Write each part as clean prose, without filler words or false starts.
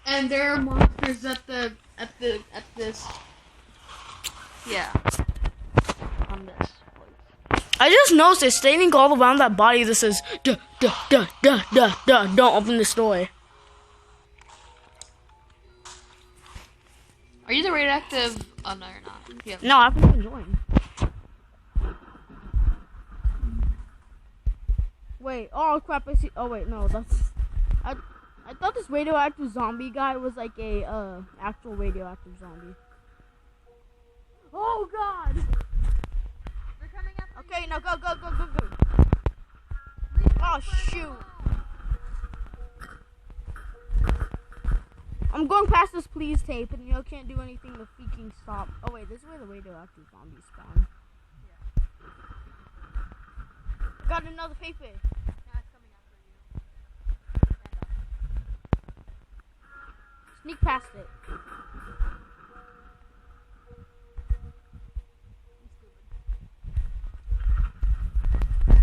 And there are monsters at this. Yeah. On this place. I just noticed it's standing all around that body that says, duh, duh, duh, duh, duh, duh, don't open this door. Are you the radioactive? Oh, no, you're not. Yeah. No, I haven't even joined. Wait, oh crap, I see. Oh, wait, no, that's. I thought this radioactive zombie guy was like a, actual radioactive zombie. Oh, God! They're coming after Okay, you. now go. Oh, shoot. I'm going past this please tape, and you can't do anything to freaking stop. Oh, wait, this is where the radioactive zombies spawn. Yeah. Got another paper. Now it's coming after you. Sneak past it.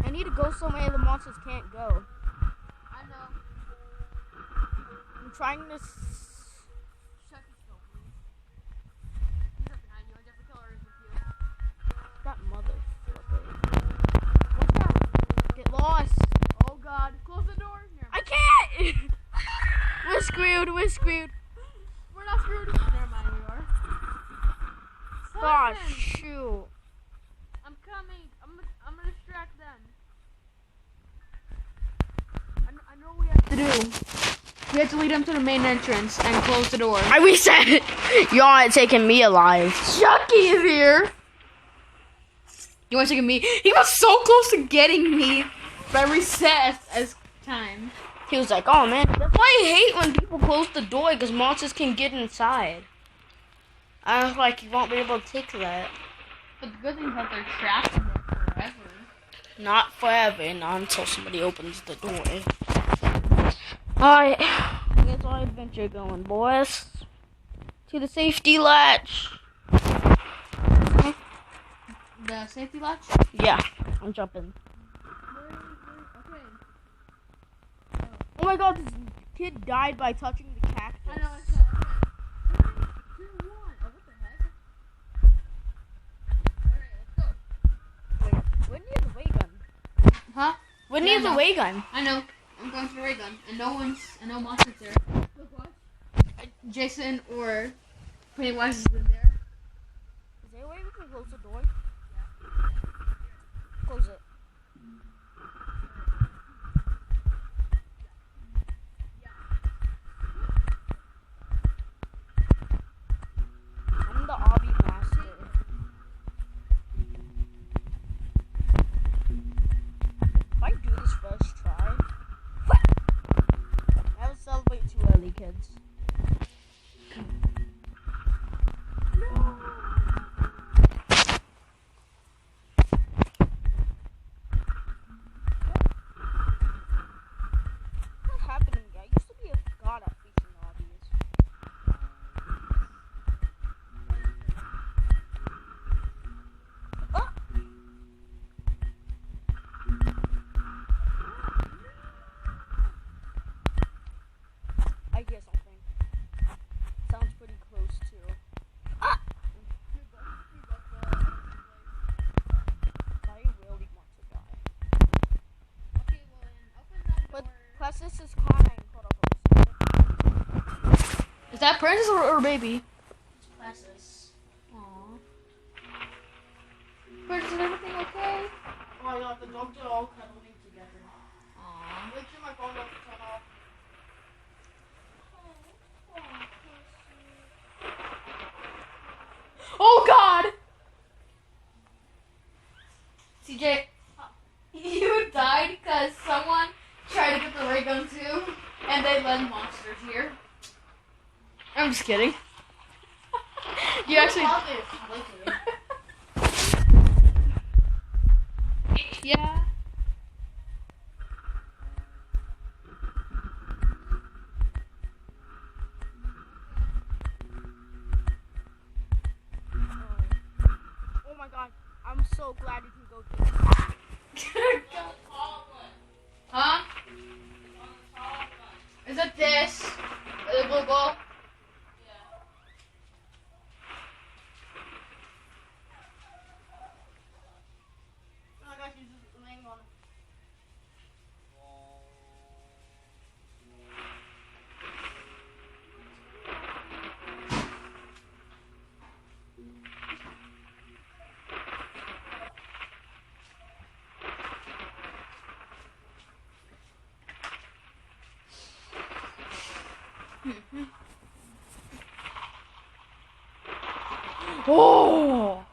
I need to go somewhere the monsters can't go. I know. I'm trying to. Shut the door, please. He's right behind you. A different killer is with you. That motherfucker. Watch out. Get lost. Oh, God. Close the door. Never I mind. can't! We're screwed. We're not screwed. Never mind, we are. Oh, Simon, shoot. I'm coming. I'm gonna distract them. I know what we have to do. We have to lead them to the main entrance and close the door. I reset it. Y'all aren't taking me alive. Chucky is here. You want to take me? He was so close to getting me, but I reset as time. He was like, oh man, that's why I hate when people close the door because monsters can get inside. I was like, you won't be able to take that. But the good thing is that they're trapped in there forever. Not forever, not until somebody opens the door. Alright, here's our adventure going, boys. To the safety latch. The safety latch? Yeah, I'm jumping. Okay. Oh my god, this kid died by touching the cactus. I know, it's not. 3, 2, 1. Oh, what the heck? Alright, let's go. Wait, when near the ray gun? Huh? When Yeah, near I the know. ray gun? I know. I'm going to the ray gun. And no monster's there. Look, watch. Jason or Pennywise is in there. Is there a way we can close the door? Close it. I'm the obby master. If I do this first try, never celebrate too early, kids. What happened to me? I used to be a god at freaking obbies. Ah! I hear something. Sounds pretty close too. Ah! I really want to die. Okay, well then open that But door. plus this is crying. Hold up. Is that princess or baby? Classes. Aww. Princess, is everything okay? Oh my god, the dogs are all cuddling together. Aww. Make sure my phone doesn't turn off. Oh God! CJ, you died because someone tried to get the ray gun too, and they led monsters here. I'm just kidding. You actually. Yeah. Oh my god, I'm so glad you can go through. Huh? Is it this? The blue ball. Oh gosh, he's just laying on it. Oh!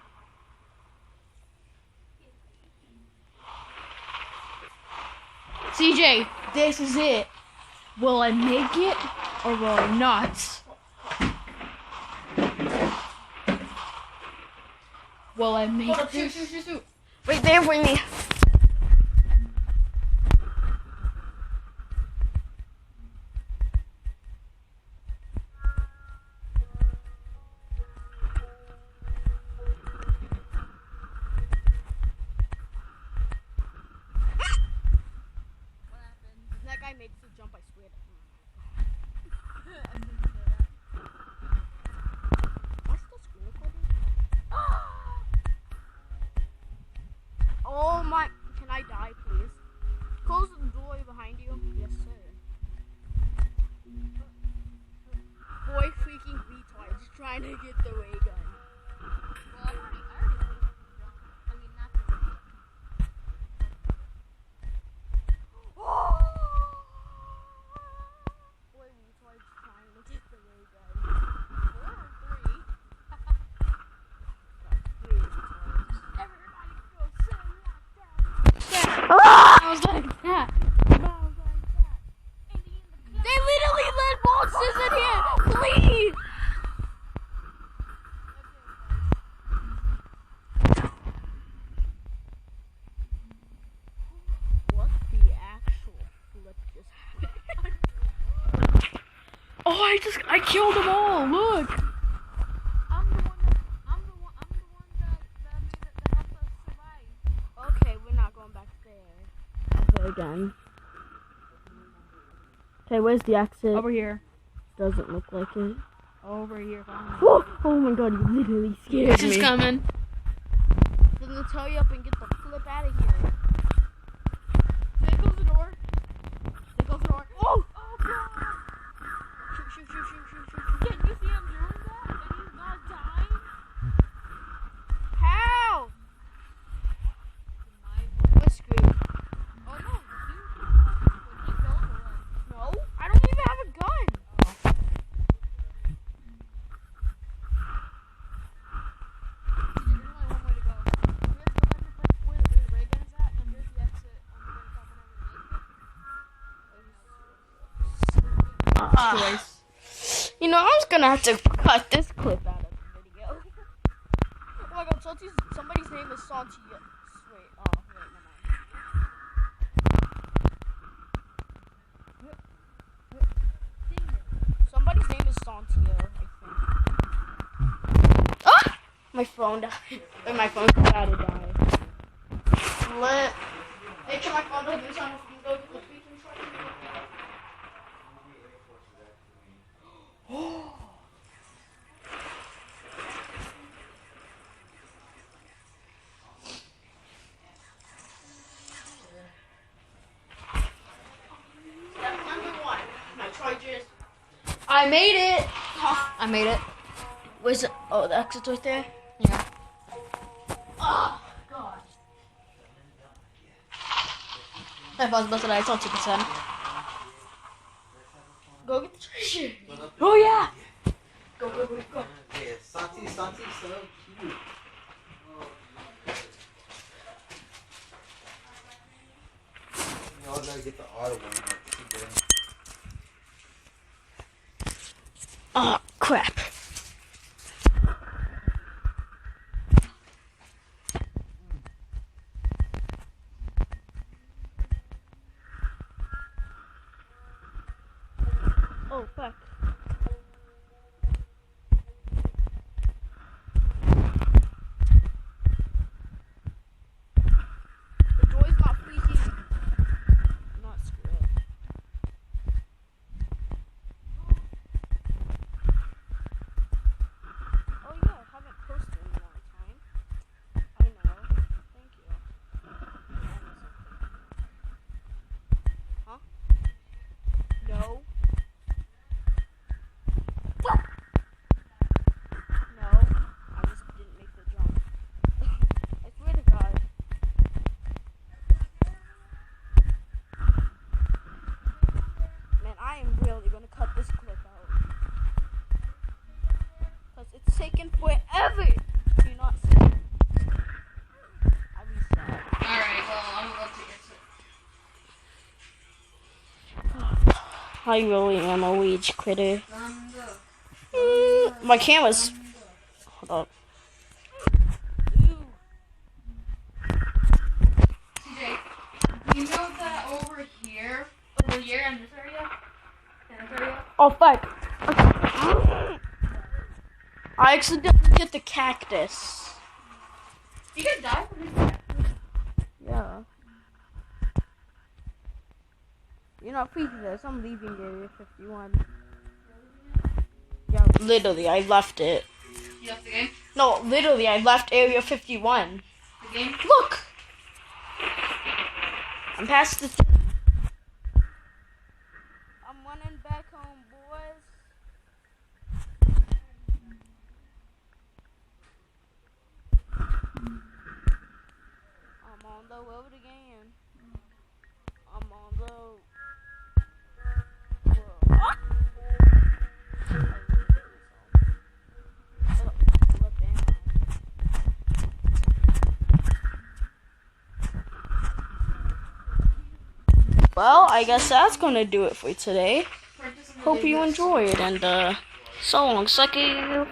CJ, this is it. Will I make it or will I not? Will I make Hold up, this? shoot. Wait there for me. That guy makes the jump, I swear. Am I still screen recording? Oh my, can I die please? Close the door behind you. Yes sir. Boy freaking retards trying to get the ray gun. Well, I already I mean, not the Boy retards trying to get the ray gun. 4 or 3. Everybody go send lockdown. I was like that. Indian the They literally let monsters in here. Please. What the actual flip just happened? Oh, I killed them all. Look. I'm the one that helped us survive. Okay, we're not going back there. Okay, again. Okay, where's the exit? Over here. Doesn't look like it. Over here. Oh, oh my god, you literally scared This me. is coming. Then let's hurry up and get the flip out of here. There goes the door. There goes the door. Oh! Oh god! Shoot. Can you see him doing that? And he's not dying? How? We're screwed. Oh no, would he kill him or what? No, I don't even have a gun. There's only one way to go. We have to go back to the place where the ray gun is at, and there's the exit on the very top whenever we make it. You know, I was gonna have to cut this clip out of the video. Oh my god, somebody's name is Santi. Wait, never mind. Somebody's name is Santio, I think. Ah! My phone died. My phone's about to die. Flip. Hey, can my phone do something if you can go to the speech instructions? Step number 1. My chargers. I made it. I made it. Where's it? Oh, the exit's right there? Yeah. Oh, gosh. My phone's busted. I saw 2%. Go get the treasure. Oh yeah. Go. Yeah, Santi, so cute. You all gotta get the auto one. Oh, crap. Oh, fuck. The door's not freaking. Not screw it. I really am a weed critter. Thunder. My camera's. Hold up. CJ, do you know that over here in this area? Oh, fuck. I accidentally hit the cactus. You could die from this. Yeah. You're not free for this. I'm leaving Area 51. Yeah, literally, I left it. You left the game? No, literally, I left Area 51. The game? Look! I'm past the thing. I'm running back home, boys. I'm on the road again. I'm on the road. Well, I guess that's gonna do it for today. Hope you enjoyed, and so long, sucky.